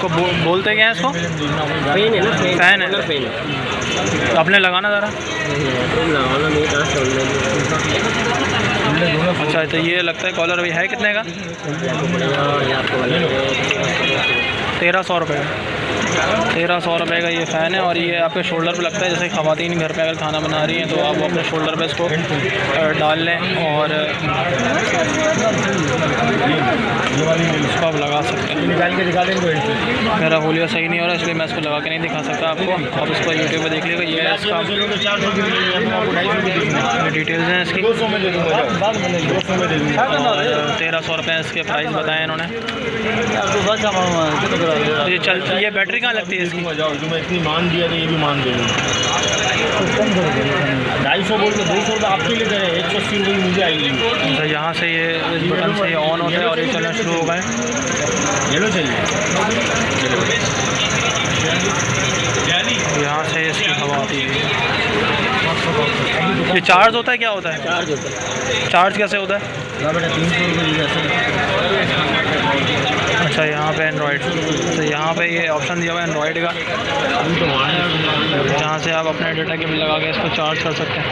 इसको बोलते क्या है इसको? फैन है ना, फैन है। फैन है। आपने लगाना ज़रा। लगाना नहीं था। अच्छा तो ये लगता है कॉलर अभी है कितने का? 1300 रुपये का। 1300 रुपये का ये फ़ैन है और ये आपके शोल्डर पे लगता है। जैसे ख़वातीन घर पे अगर खाना बना रही हैं तो आप वो अपने शोल्डर पे इसको डाल लें और इसको आप लगा सकते हैं। निकाल के दिखा देंगे। मेरा होलिया सही नहीं हो रहा इसलिए मैं इसको लगा के नहीं दिखा सकता आपको। आप इसको यूट्यूब पे देख लीजिएगा। ये है इसका डिटेल्स हैं इसकी। 200 में दे दूँगा। 1300 रुपये इसके प्राइस बताए इन्होंने। ये चलती ये बैटरी कहाँ लगती है इसकी? जो मैं इतनी मान दिया तो ये भी मान दे दूँगा। 250 बोल के 200 रुपये आपके लिए करें, 180 रुपये की मुझे आएगी। तो यहाँ से ये इस बटन से ये ऑन होता है और ये चलना शुरू हो गए। येलो चाहिए। यहाँ से इसकी हवा आती है। ये चार्ज होता है क्या होता है? चार्ज होता है। चार्ज कैसे होता है? बेटा 300 रुपये जैसे। अच्छा यहाँ पे एंड्रॉयड, तो यहाँ पे ये ऑप्शन दिया हुआ है एंड्रॉयड का, जहाँ से आप अपने डेटा केबल लगा के इसको चार्ज कर सकते हैं।